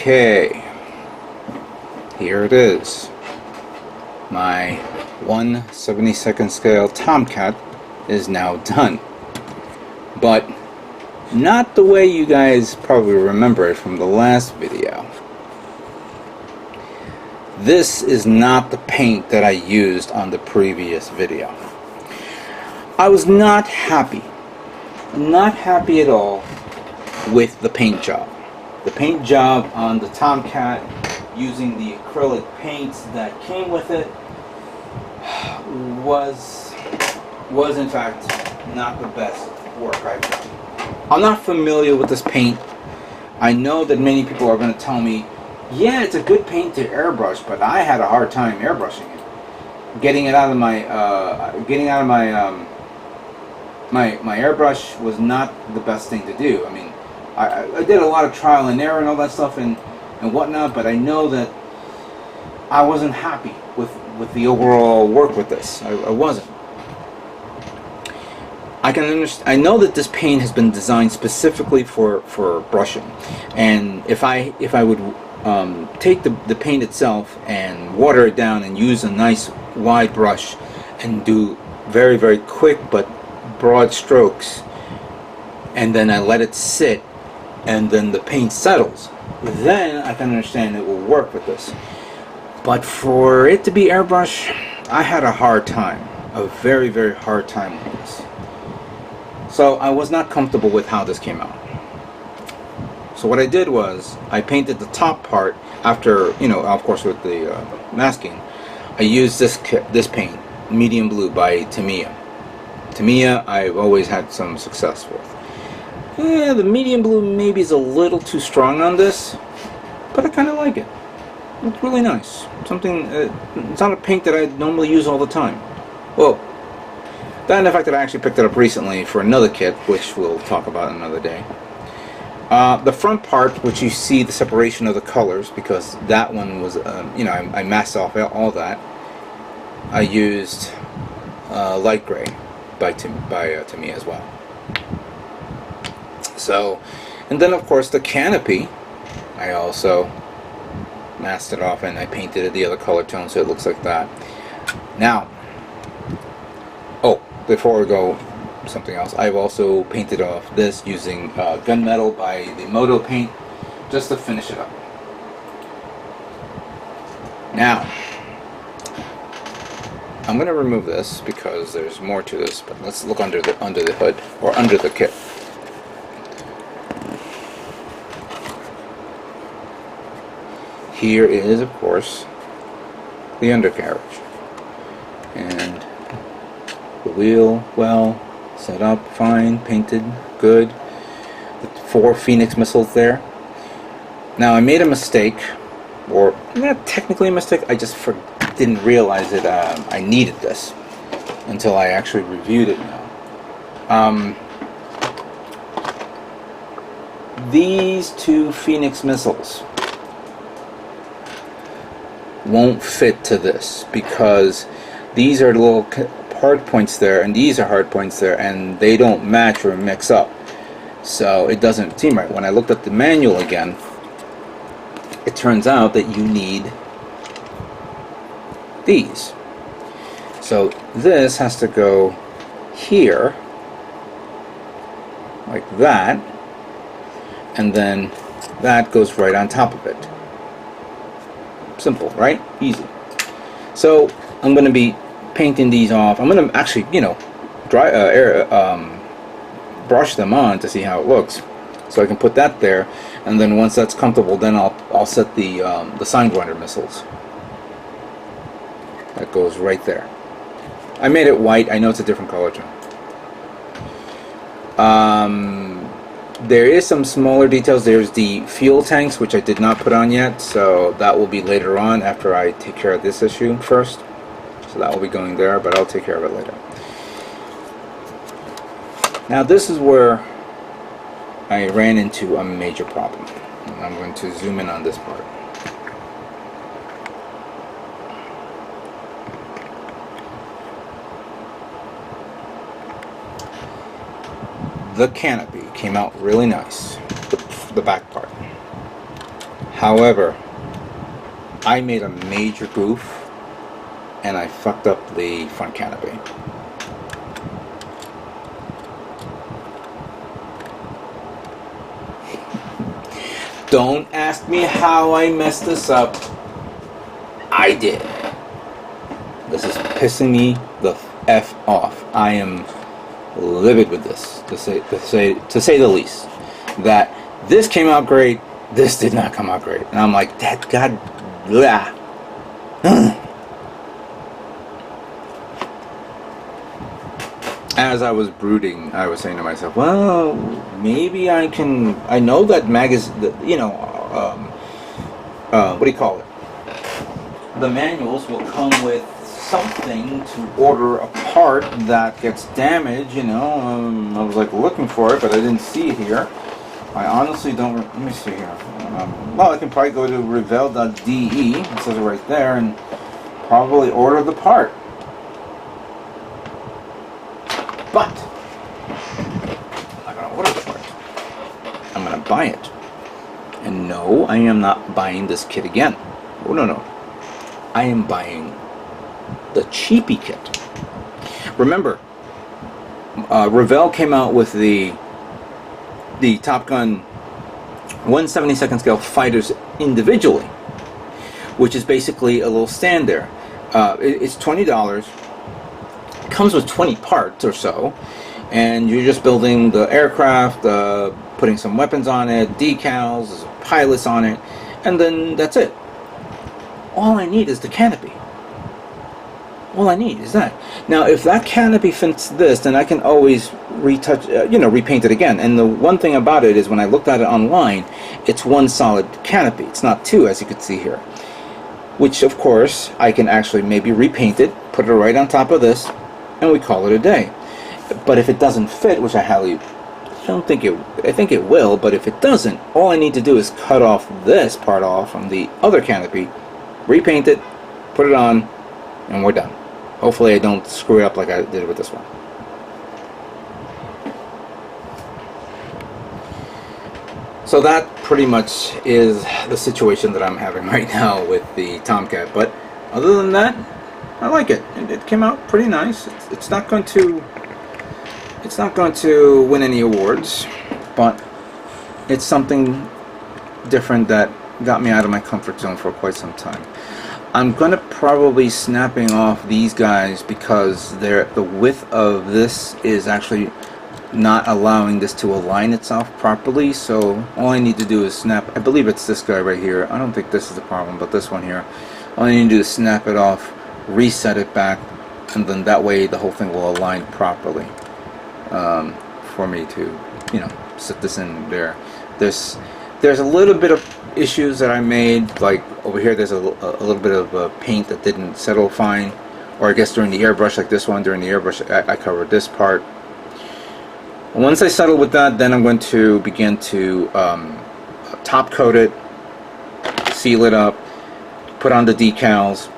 Okay, here it is. My 1/72nd scale Tomcat is now done, but not the way you guys probably remember it from the last video. This is not the paint that I used on the previous video. I was not happy at all with the paint job. The paint job on the Tomcat using the acrylic paints that came with it was in fact not the best work I've done. I'm not familiar with this paint. I know that many people are going to tell me, yeah, it's a good paint to airbrush, but I had a hard time airbrushing it. Getting it out of my my airbrush was not the best thing to do. I mean, I did a lot of trial and error and all that stuff and whatnot, but I know that I wasn't happy with the overall work with this. I wasn't. I can understand. I know that this paint has been designed specifically for brushing, and if I would take the paint itself and water it down and use a nice wide brush and do very, very quick but broad strokes, and then I let it sit and then the paint settles, then I can understand it will work with this. But for it to be airbrush, I had a hard time, a very, very hard time with this. So I was not comfortable with how this came out. So what I did was I painted the top part after, you know, of course with the masking. I used this paint, medium blue by Tamiya. Tamiya I've always had some success with. Yeah, the medium blue maybe is a little too strong on this, but I kind of like it. It's really nice. Something. It's not a paint that I normally use all the time. Well, that and the fact that I actually picked it up recently for another kit, which we'll talk about another day. The front part, which you see the separation of the colors, because that one was, you know, I masked off all that. I used light gray by Tamiya as well. So, and then of course the canopy, I also masked it off and I painted it the other color tone so it looks like that. Now, oh, before we go something else, I've also painted off this using gunmetal by the Moto paint just to finish it up. Now, I'm going to remove this because there's more to this, but let's look under the hood or under the kit. Here is, of course, the undercarriage, and the wheel, well, set up fine, painted good. The 4 Phoenix missiles there. Now I made a mistake, or not technically a mistake. I just didn't realize that I needed this until I actually reviewed it now. These 2 Phoenix missiles won't fit to this because these are little hard points there and these are hard points there and they don't match or mix up, so it doesn't seem right. When I looked at the manual again, it turns out that you need these, so this has to go here like that, and then that goes right on top of it. Simple, right? Easy. So I'm going to be painting these off. I'm going to actually, you know, brush them on to see how it looks, so I can put that there, and then once that's comfortable, then I'll set the sign grinder missiles. That goes right there. I made it white. I know it's a different color tone. There is some smaller details. There's the fuel tanks, which I did not put on yet, so that will be later on after I take care of this issue first. So that will be going there, but I'll take care of it later. Now this is where I ran into a major problem. And I'm going to zoom in on this part. The canopy came out really nice, the back part. However, I made a major goof and I fucked up the front canopy. Don't ask me how I messed this up. I did. This is pissing me the F off. I am livid with this, to say the least. That this came out great, this did not come out great. And I'm like, that god blah. As I was brooding, I was saying to myself, well, maybe I know that what do you call it? The manuals will come with something to order a part that gets damaged, you know. I was like looking for it, but I didn't see it here. I honestly don't, let me see here. Well, I can probably go to Revell.de, it says it right there, and probably order the part. But I'm not going to order the part. I'm going to buy it. And no, I am not buying this kit again. Oh, no. I am buying the cheapy kit. Remember, Revell came out with the Topgun 1/72 scale fighters individually, which is basically a little stand there. It's $20. Comes with 20 parts or so, and you're just building the aircraft, putting some weapons on it, decals, pilots on it, and then that's it. All I need is the canopy. All I need is that. Now, if that canopy fits this, then I can always repaint it again. And the one thing about it is, when I looked at it online, it's one solid canopy. It's not two, as you can see here. Which, of course, I can actually maybe repaint it, put it right on top of this, and we call it a day. But if it doesn't fit, which I think it will, but if it doesn't, all I need to do is cut off this part off from the other canopy, repaint it, put it on, and we're done. Hopefully I don't screw it up like I did with this one. So that pretty much is the situation that I'm having right now with the Tomcat. But other than that, I like it. It came out pretty nice. It's not going to win any awards, but it's something different that got me out of my comfort zone for quite some time. I'm gonna probably snapping off these guys because the width of this is actually not allowing this to align itself properly. So all I need to do is snap. I believe it's this guy right here. I don't think this is the problem, but this one here. All I need to do is snap it off, reset it back, and then that way the whole thing will align properly for me to, set this in there. There's a little bit of issues that I made, like over here there's a little bit of paint that didn't settle fine, or I guess during the airbrush, like this one, during the airbrush I covered this part. Once I settle with that, then I'm going to begin to top coat it, seal it up, put on the decals,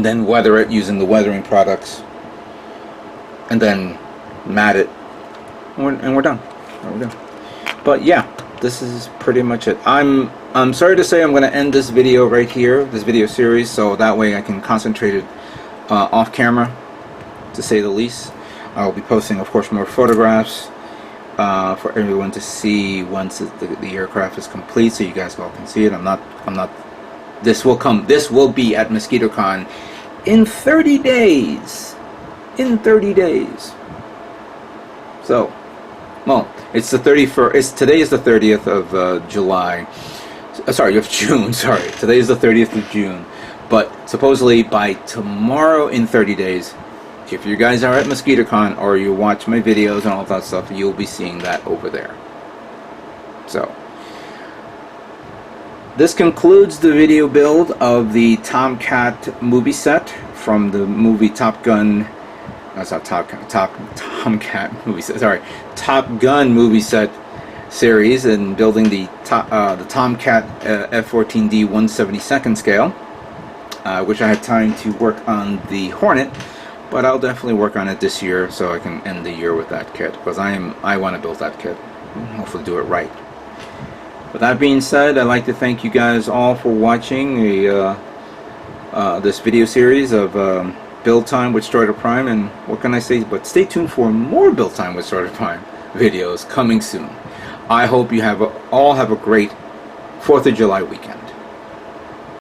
then weather it using the weathering products, and then mat it, and we're done. But yeah, this is pretty much it. I'm sorry to say I'm going to end this video right here, this video series, so that way I can concentrate it off camera, to say the least. I'll be posting, of course, more photographs for everyone to see once the aircraft is complete, so you guys all can see it. I'm not. This will be at Mosquitocon in 30 days. In 30 days. So, well, it's the 31st. Today is the 30th of July. Sorry, of June. Sorry, today is the 30th of June. But supposedly by tomorrow, in 30 days, if you guys are at Mosquitocon or you watch my videos and all that stuff, you'll be seeing that over there. So, this concludes the video build of the Tomcat movie set from the movie Top Gun. That's not Tomcat movie set. Sorry, Top Gun movie set series, and building the Tomcat F14D 1/72 scale. I wish I had time to work on the Hornet, but I'll definitely work on it this year so I can end the year with that kit, because I want to build that kit and hopefully do it right. With that being said, I'd like to thank you guys all for watching this video series of Build Time with Strider Prime, and what can I say but stay tuned for more Build Time with Strider Prime videos coming soon. I hope you all have a great 4th of July weekend.